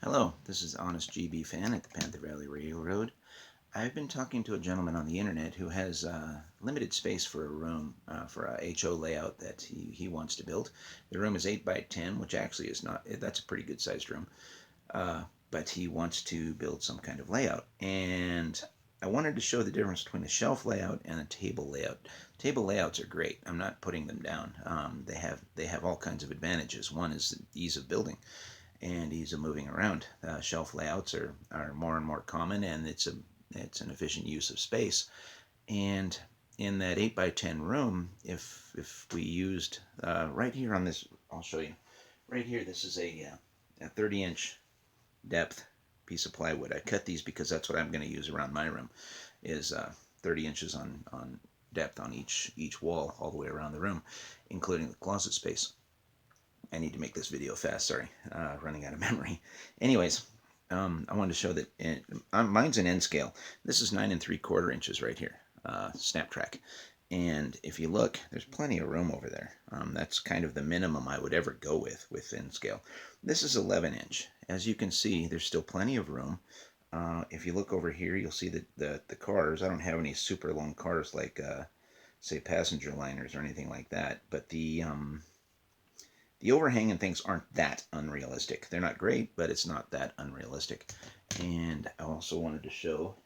Hello, this is Honest GB Fan at the Panther Valley Railroad. I've been talking to a gentleman on the internet who has limited space for a room for a HO layout that he wants to build. The room is 8 by 10, which actually is not, that's a pretty good sized room. But he wants to build some kind of layout. And I wanted to show the difference between a shelf layout and a table layout. Table layouts are great. I'm not putting them down. They have all kinds of advantages. One is the ease of building and ease of moving around. Shelf layouts are more and more common, and it's an efficient use of space. And in that 8 by 10 room, if we used right here on this, I'll show you. Right here, this is a 30-inch depth piece of plywood. I cut these because that's what I'm going to use around my room, is 30 inches on depth on each wall all the way around the room, including the closet space. I need to make this video fast. Sorry, running out of memory. Anyways, I wanted to show that mine's an N scale. This is 9 3/4 inches right here, snap track. And if you look, there's plenty of room over there. That's kind of the minimum I would ever go with N scale. This is 11 inch. As you can see, there's still plenty of room. If you look over here, you'll see that the cars, I don't have any super long cars like, say, passenger liners or anything like that, but the overhang and things aren't that unrealistic. They're not great, but it's not that unrealistic. And I also wanted to show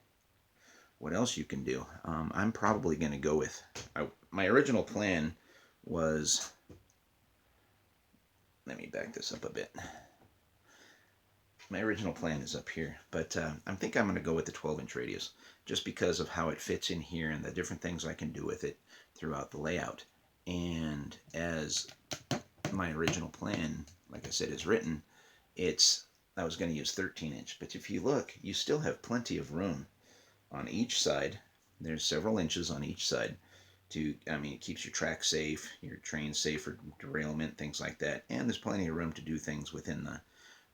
what else you can do. I'm probably going to go with, my original plan was, let me back this up a bit. My original plan is up here, but I think I'm going to go with the 12-inch radius, just because of how it fits in here and the different things I can do with it throughout the layout. And as my original plan, like I said, is written, I was going to use 13-inch, but if you look, you still have plenty of room on each side. There's several inches on each side it keeps your track safe, your train safe for derailment, things like that, and there's plenty of room to do things within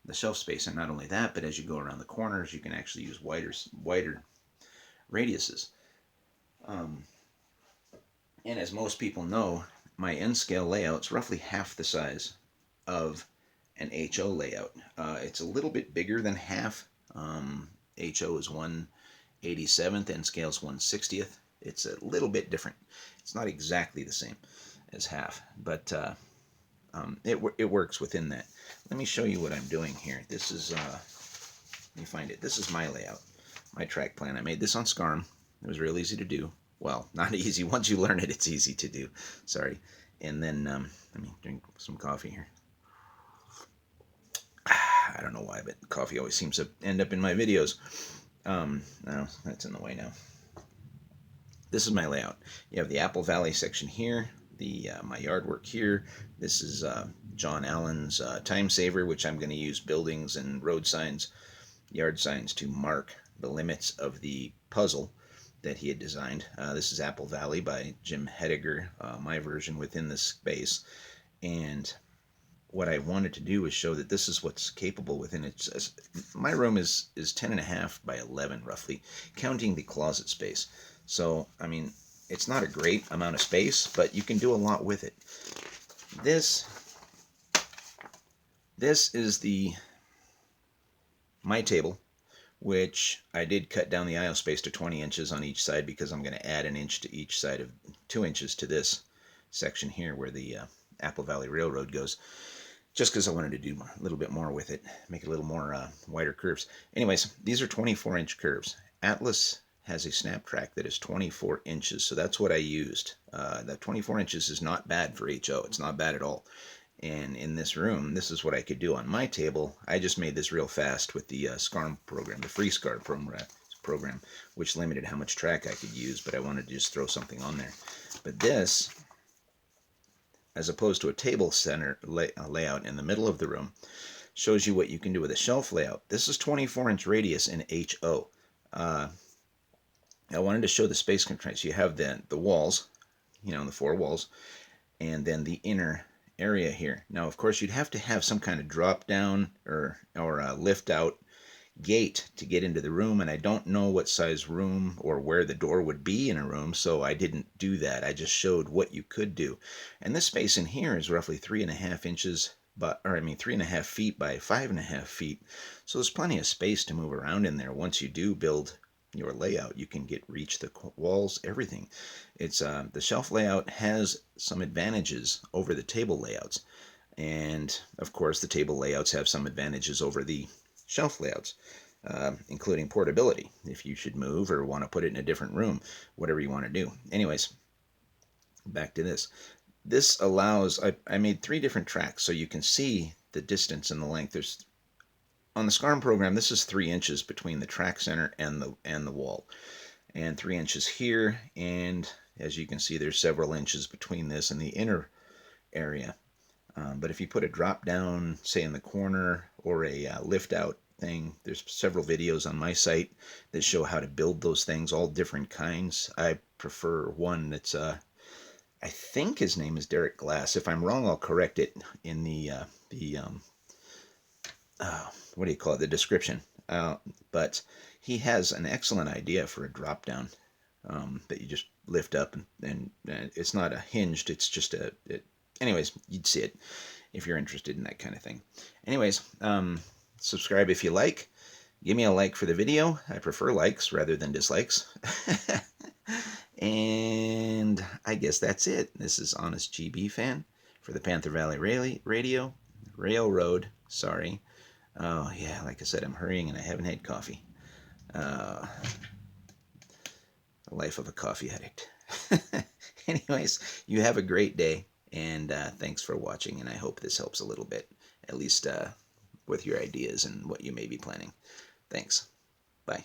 the shelf space. And not only that, but as you go around the corners, you can actually use wider radiuses. And as most people know, my N-scale layout's roughly half the size of an HO layout. It's a little bit bigger than half. HO is 1/87th, N-scale is 1/60th. It's a little bit different. It's not exactly the same as half, but it works within that. Let me show you what I'm doing here. This is, let me find it. This is my layout, my track plan. I made this on SCARM. It was real easy to do. Well, not easy. Once you learn it, it's easy to do. Sorry. And then, let me drink some coffee here. I don't know why, but coffee always seems to end up in my videos. No, that's in the way now. This is my layout. You have the Apple Valley section here, my yard work here. This is John Allen's time saver, which I'm going to use buildings and road signs, yard signs to mark the limits of the puzzle that he had designed. This is Apple Valley by Jim Hediger, my version within this space. And what I wanted to do was show that this is what's capable within it. My room is 10.5 by 11 roughly, counting the closet space. So, I mean, it's not a great amount of space, but you can do a lot with it. This is my table, which I did cut down the aisle space to 20 inches on each side because I'm going to add an inch to each side of 2 inches to this section here where the Apple Valley Railroad goes, just because I wanted to do a little bit more with it, make it a little more wider curves. Anyways, these are 24-inch curves. Atlas has a snap track that is 24 inches, so that's what I used. That 24 inches is not bad for HO. It's not bad at all. And in this room, this is what I could do on my table. I just made this real fast with the SCARM program, the free SCARM program, which limited how much track I could use, but I wanted to just throw something on there. But this, as opposed to a table center layout in the middle of the room, shows you what you can do with a shelf layout. This is 24-inch radius in HO. I wanted to show the space constraints. You have the walls, the 4 walls, and then the inner area here. Now, of course, you'd have to have some kind of drop down or a lift out gate to get into the room, and I don't know what size room or where the door would be in a room, so I didn't do that. I just showed what you could do. And this space in here is roughly 3.5 inches but, or I mean 3.5 feet by 5.5 feet. So there's plenty of space to move around in there. Once you do build your layout, you can reach the walls, everything. It's the shelf layout has some advantages over the table layouts, and of course the table layouts have some advantages over the shelf layouts, including portability. If you should move or want to put it in a different room, whatever you want to do. Anyways, back to this. This allows, I made 3 different tracks so you can see the distance and the length. There's on the SCARM program, this is 3 inches between the track center and the wall, and 3 inches here, and as you can see, there's several inches between this and the inner area. But if you put a drop down, say in the corner, or a lift out thing, there's several videos on my site that show how to build those things, all different kinds. I prefer one that's I think his name is Derek Glass. If I'm wrong, I'll correct it in the what do you call it, the description. But he has an excellent idea for a drop down that you just lift up, and it's not a hinged, it's just anyways, you'd see it if you're interested in that kind of thing. Anyways, subscribe if you like. Give me a like for the video. I prefer likes rather than dislikes. And I guess that's it. This is Honest GB Fan for the Panther Valley Railroad. Sorry. Oh, yeah, like I said, I'm hurrying and I haven't had coffee. The life of a coffee addict. Anyways, you have a great day, and thanks for watching, and I hope this helps a little bit, at least with your ideas and what you may be planning. Thanks. Bye.